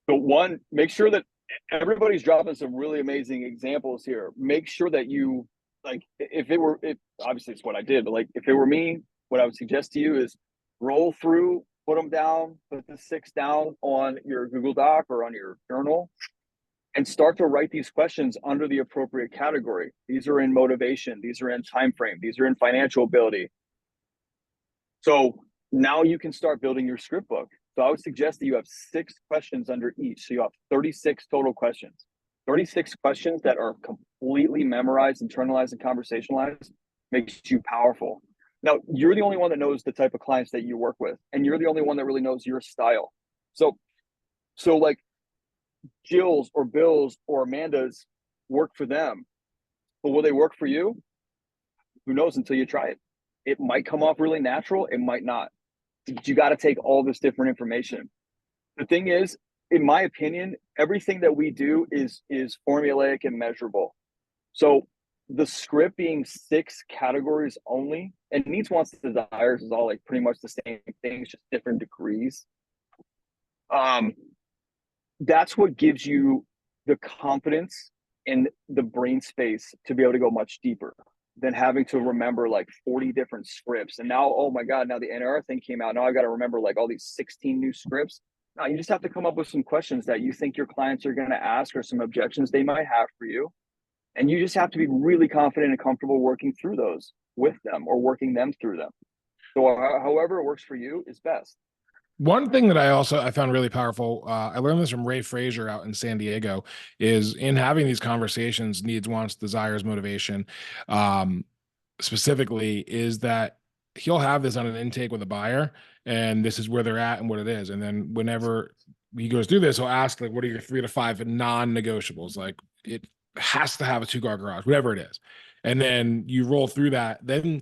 So one, make sure that everybody's dropping some really amazing examples here. Make sure that you, like, if obviously it's what I did, but like, if it were me, what I would suggest to you is roll through, put them down, put the 6 down on your Google Doc or on your journal, and start to write these questions under the appropriate category. These are in motivation. These are in time frame. These are in financial ability. So now you can start building your script book. So I would suggest that you have 6 questions under each. So you have 36 total questions. 36 questions that are completely memorized, internalized, and conversationalized makes you powerful. Now, you're the only one that knows the type of clients that you work with, and you're the only one that really knows your style. So like Jill's or Bill's or Amanda's work for them, but will they work for you? Who knows until you try it. It might come off really natural. It might not. You got to take all this different information. The thing is, in my opinion, everything that we do is formulaic and measurable. So the script being 6 categories only, and needs, wants, desires is all like pretty much the same things, just different degrees. That's what gives you the confidence and the brain space to be able to go much deeper than having to remember like 40 different scripts. And now, oh my God, now the NAR thing came out. Now I got to remember like all these 16 new scripts. No, you just have to come up with some questions that you think your clients are going to ask or some objections they might have for you. And you just have to be really confident and comfortable working through those with them or working them through them. So however it works for you is best. One thing that I found really powerful, I learned this from Ray Frazier out in San Diego, is in having these conversations, needs, wants, desires, motivation, specifically, is that he'll have this on an intake with a buyer, and this is where they're at and what it is. And then whenever he goes through this, he'll ask, like, what are your 3 to 5 non-negotiables? Like, it has to have a 2-car garage, whatever it is. And then you roll through that. Then,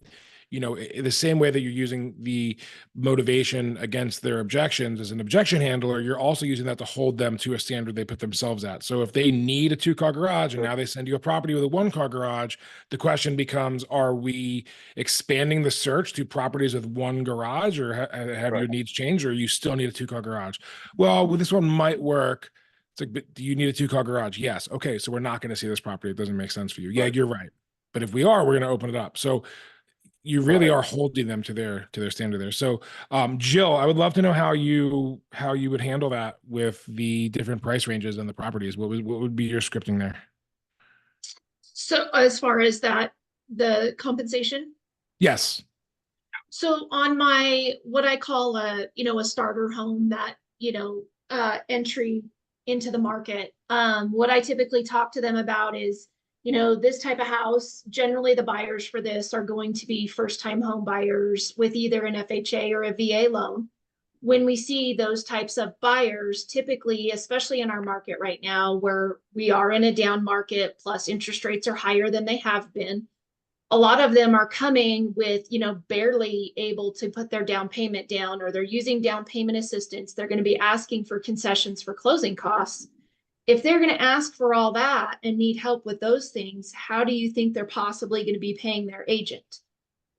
you know, the same way that you're using the motivation against their objections as an objection handler, you're also using that to hold them to a standard they put themselves at. So if they need a 2-car garage and now they send you a property with a 1-car garage, the question becomes, are we expanding the search to properties with 1 garage, or have your needs changed, or you still need a 2-car garage? Well, this one might work. It's like, but do you need a 2-car garage? Yes. Okay. So we're not going to see this property. It doesn't make sense for you. Yeah, you're right. But if we are, we're going to open it up. So you really are holding them to their standard there. So, Jill, I would love to know how you would handle that with the different price ranges and the properties. What would be your scripting there? So as far as that, the compensation? Yes. So on my, what I call a starter home, that, entry into the market, what I typically talk to them about is, this type of house, generally the buyers for this are going to be first-time home buyers with either an FHA or a VA loan. When we see those types of buyers, typically, especially in our market right now, where we are in a down market, plus interest rates are higher than they have been, a lot of them are coming with, barely able to put their down payment down, or they're using down payment assistance. They're going to be asking for concessions for closing costs. If they're going to ask for all that and need help with those things, how do you think they're possibly going to be paying their agent?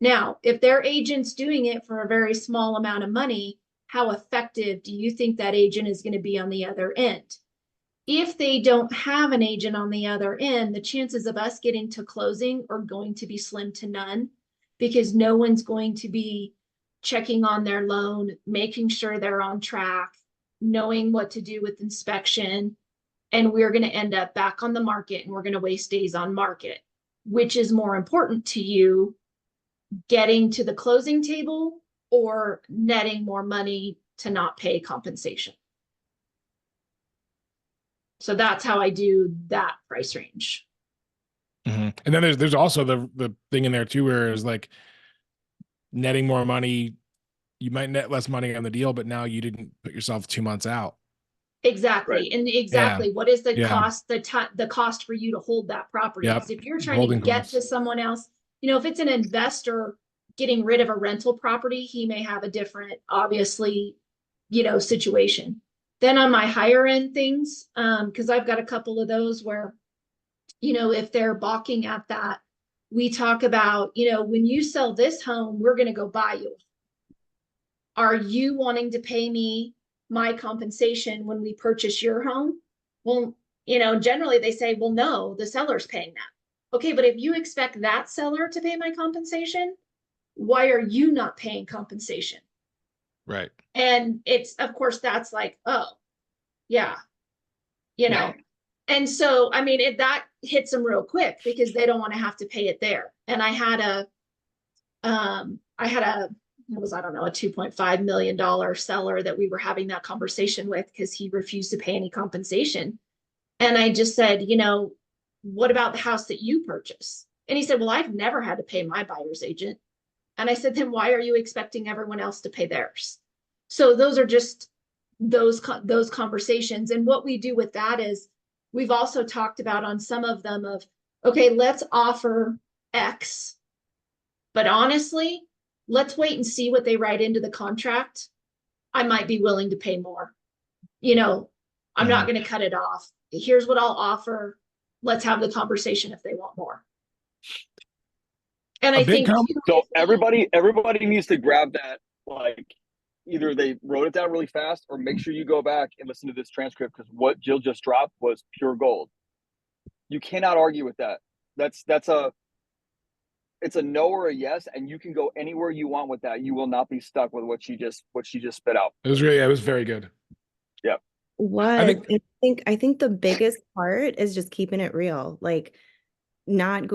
Now, if their agent's doing it for a very small amount of money, how effective do you think that agent is going to be on the other end? If they don't have an agent on the other end, the chances of us getting to closing are going to be slim to none, because no one's going to be checking on their loan, making sure they're on track, knowing what to do with inspection. And we're going to end up back on the market, and we're going to waste days on market. Which is more important to you, getting to the closing table or netting more money to not pay compensation? So that's how I do that price range. And then there's also the thing in there too, where it's like netting more money. You might net less money on the deal, but now you didn't put yourself 2 months out. Exactly. Right. And exactly, what is the Yeah. cost, the cost for you to hold that property? Yep. Because if you're trying Holding to get costs. to someone else, if it's an investor getting rid of a rental property, he may have a different, obviously, situation. Then on my higher end things, because I've got a couple of those where, if they're balking at that, we talk about, when you sell this home, we're going to go buy you. Are you wanting to pay me my compensation when we purchase your home? Well, generally they say, well, no, the seller's paying that. Okay, but if you expect that seller to pay my compensation, why are you not paying compensation? Right. And it's, of course, that's like, oh, yeah, And so, that hits them real quick, because they don't want to have to pay it there. And I had a $2.5 million seller that we were having that conversation with, because he refused to pay any compensation. And I just said, what about the house that you purchased? And he said, well, I've never had to pay my buyer's agent. And I said, then why are you expecting everyone else to pay theirs? So those are just those conversations. And what we do with that is, we've also talked about on some of them of, okay, let's offer X, but honestly, let's wait and see what they write into the contract. I might be willing to pay more. I'm not going to cut it off. Here's what I'll offer. Let's have the conversation if they want more. And I think so. Everybody needs to grab that. Like, either they wrote it down really fast, or make sure you go back and listen to this transcript, because what Jill just dropped was pure gold. You cannot argue with that. It's a no or a yes, and you can go anywhere you want with that. You will not be stuck with what she just spit out. It was very good. Yeah. I think the biggest part is just keeping it real, like not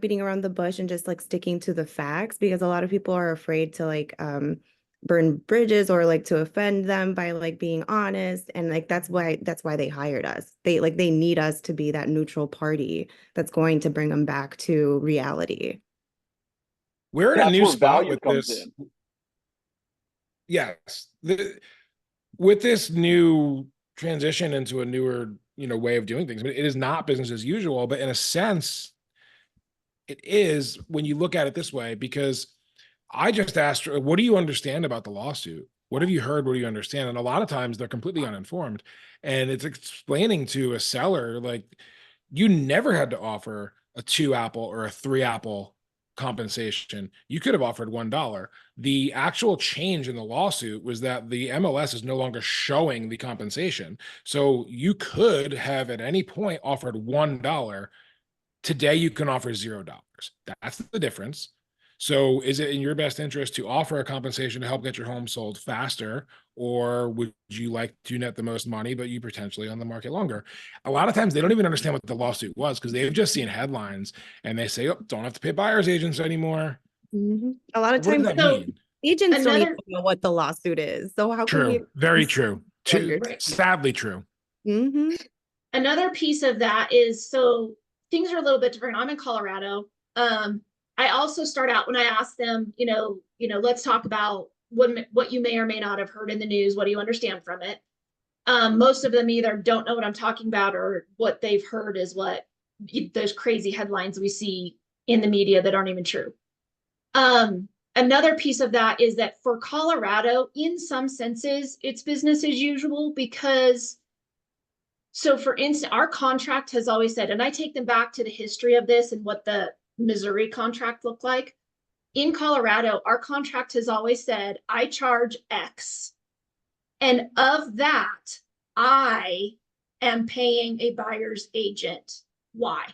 beating around the bush and just like sticking to the facts, because a lot of people are afraid to like burn bridges or like to offend them by like being honest, and like that's why they hired us. They need us to be that neutral party that's going to bring them back to reality. We're in a new spot with comes this. in. Yes. With this new transition into a newer, way of doing things, but it is not business as usual, but in a sense, it is when you look at it this way, because I just asked her, what do you understand about the lawsuit? What have you heard? What do you understand? And a lot of times they're completely uninformed. And it's explaining to a seller, like, you never had to offer a 2 apple or a 3 apple compensation. You could have offered $1. The actual change in the lawsuit was that the MLS is no longer showing the compensation. So you could have at any point offered $1. Today you can offer $0. That's the difference. So is it in your best interest to offer a compensation to help get your home sold faster, or would you like to net the most money, but you potentially on the market longer? A lot of times they don't even understand what the lawsuit was, because they've just seen headlines and they say, oh, don't have to pay buyer's agents anymore. Mm-hmm. A lot of What times does that mean? agents don't even know what the lawsuit is. So how can we? Very true. Sadly true. Mm-hmm. Another piece of that is, so things are a little bit different. I'm in Colorado. I also start out when I ask them, let's talk about what you may or may not have heard in the news. What do you understand from it? Most of them either don't know what I'm talking about, or what they've heard is what those crazy headlines we see, in the media that aren't even true. Another piece of that is that for Colorado, in some senses, it's business as usual because, so for instance, our contract has always said, and I take them back to the history of this and what the Missouri contract looked like. In Colorado, our contract has always said, I charge X. And of that, I am paying a buyer's agent Y.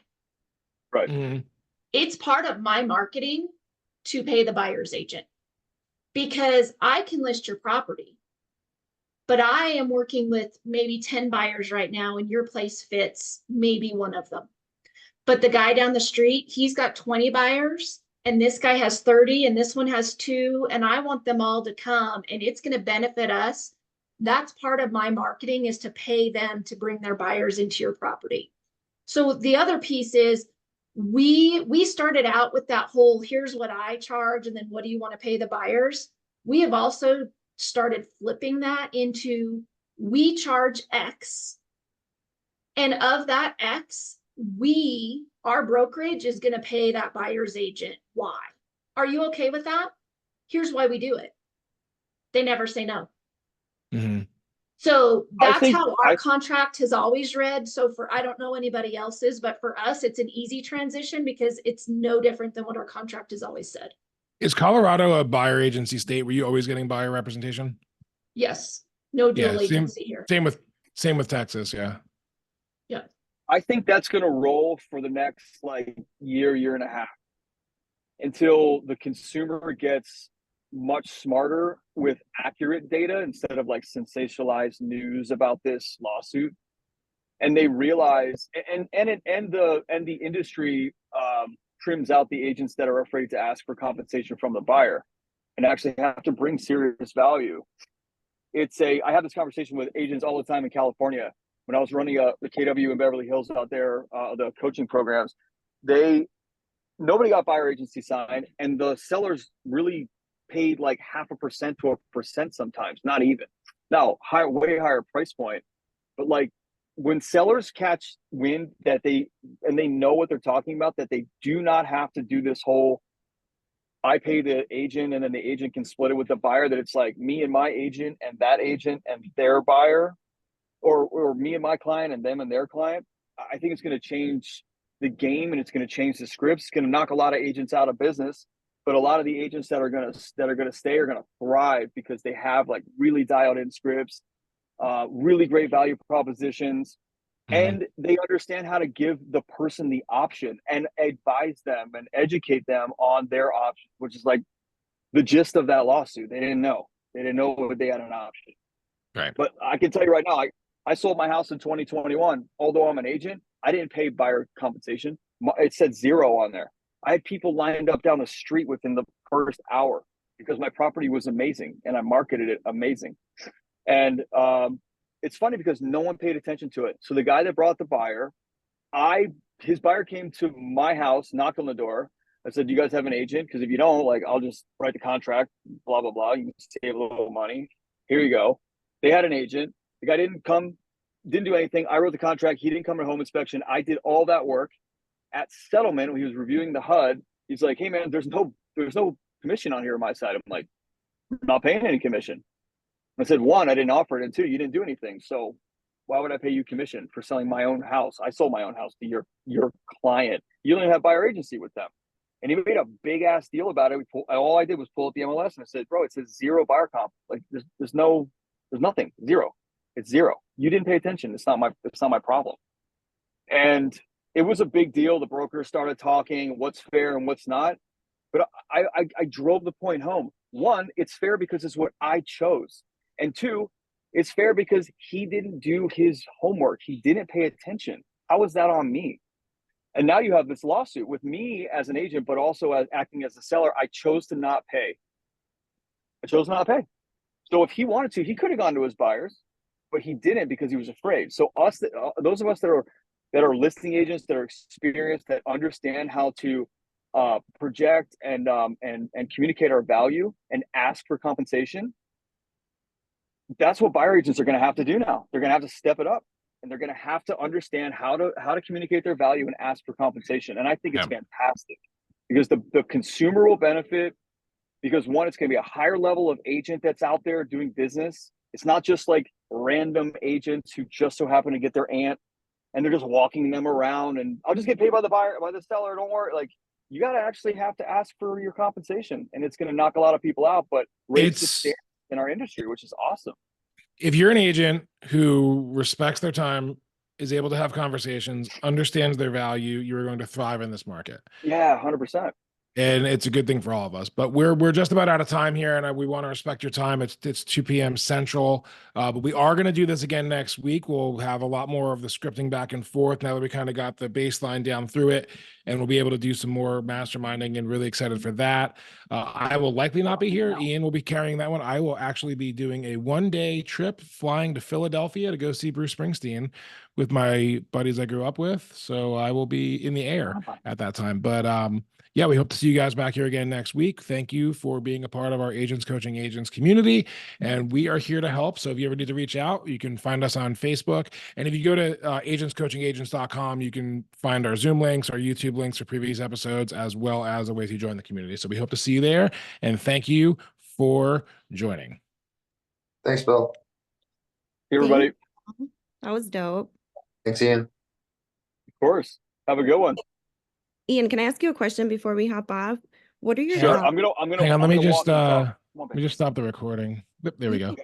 Right. Mhm. It's part of my marketing to pay the buyer's agent because I can list your property, but I am working with maybe 10 buyers right now and your place fits maybe one of them. But the guy down the street, he's got 20 buyers and this guy has 30 and this one has 2 and I want them all to come and it's going to benefit us. That's part of my marketing is to pay them to bring their buyers into your property. So the other piece is we started out with that whole, here's what I charge, and then what do you want to pay the buyers? We have also started flipping that into, we charge X. And of that X, our brokerage is going to pay that buyer's agent Y. Are you okay with that? Here's why we do it. They never say no. Mm-hmm. So that's how our contract has always read. So for, I don't know anybody else's, but for us, it's an easy transition because it's no different than what our contract has always said. Is Colorado a buyer agency state? Were you always getting buyer representation? Yes. No dual agency here. Same with Texas. Yeah. Yeah. I think that's going to roll for the next like year and a half until the consumer gets much smarter with accurate data instead of like sensationalized news about this lawsuit, and they realize and the industry trims out the agents that are afraid to ask for compensation from the buyer and actually have to bring serious value. I have this conversation with agents all the time in California when I was running the KW in Beverly Hills out there, the coaching programs. Nobody got buyer agency signed, and the sellers really paid like 0.5% to 1% sometimes, not even. Now, way higher price point, but like when sellers catch wind that they know what they're talking about, that they do not have to do this whole, I pay the agent and then the agent can split it with the buyer, that it's like me and my agent and that agent and their buyer, or me and my client and them and their client. I think it's going to change the game and it's going to change the scripts. It's going to knock a lot of agents out of business. But a lot of the agents that are going to stay are going to thrive because they have like really dialed in scripts, really great value propositions, and they understand how to give the person the option and advise them and educate them on their options, which is like the gist of that lawsuit. They didn't know they had an option. Right. But I can tell you right now, I sold my house in 2021. Although I'm an agent, I didn't pay buyer compensation. It said 0 on there. I had people lined up down the street within the first hour because my property was amazing and I marketed it amazing. And it's funny because no one paid attention to it. So the guy that brought the buyer, his buyer came to my house, knocked on the door. I said, do you guys have an agent? Because if you don't, like, I'll just write the contract, blah, blah, blah. You can save a little money. Here you go. They had an agent. The guy didn't do anything. I wrote the contract. He didn't come to home inspection. I did all that work. At settlement, when he was reviewing the HUD, he's like, hey man, there's no commission on here on my side. I'm like, I'm not paying any commission. I said, 1, I didn't offer it, and 2, you didn't do anything. So why would I pay you commission for selling my own house? I sold my own house to your client. You don't even have buyer agency with them. And he made a big ass deal about it. All I did was pull up the MLS and I said, bro, it says 0 buyer comp. Like there's nothing, 0. It's 0. You didn't pay attention. It's not my problem. And it was a big deal. The brokers started talking what's fair and what's not. But I drove the point home. 1, it's fair because it's what I chose. And 2, it's fair because he didn't do his homework. He didn't pay attention. How was that on me? And now you have this lawsuit with me as an agent, but also as acting as a seller. I chose to not pay. So if he wanted to, he could have gone to his buyers, but he didn't because he was afraid. So those of us that are listing agents, that are experienced, that understand how to project and communicate our value and ask for compensation, that's what buyer agents are going to have to do now. They're going to have to step it up, and they're going to have to understand how to communicate their value and ask for compensation. And I think it's fantastic. because the consumer will benefit, because one, it's going to be a higher level of agent that's out there doing business. It's not just like random agents who just so happen to get their aunt and they're just walking them around and I'll just get paid by the buyer, by the seller. Don't worry. Like, you got to actually have to ask for your compensation, and it's going to knock a lot of people out, but raise the standard in our industry, which is awesome. If you're an agent who respects their time, is able to have conversations, understands their value, you're going to thrive in this market. Yeah, 100%. And it's a good thing for all of us. But we're just about out of time here, and we want to respect your time. It's 2 p.m. Central, but we are going to do this again next week. We'll have a lot more of the scripting back and forth now that we kind of got the baseline down through it, and we'll be able to do some more masterminding, and really excited for that. I will likely not be here. Ian will be carrying that one. I will actually be doing a 1-day trip flying to Philadelphia to go see Bruce Springsteen with my buddies I grew up with. So I will be in the air at that time. But yeah, we hope to see you guys back here again next week. Thank you for being a part of our Agents Coaching Agents community. And we are here to help. So if you ever need to reach out, you can find us on Facebook. And if you go to agentscoachingagents.com, you can find our Zoom links, our YouTube links for previous episodes, as well as a way to join the community. So we hope to see you there. And thank you for joining. Thanks, Bill. Hey, everybody. That was dope. Thanks, Ian. Of course. Have a good one. Ian, can I ask you a question before we hop off? What are your Sure. thoughts? I'm gonna Hang on, let me walk just and talk. Come on, let me just stop the recording. Yep, there we go.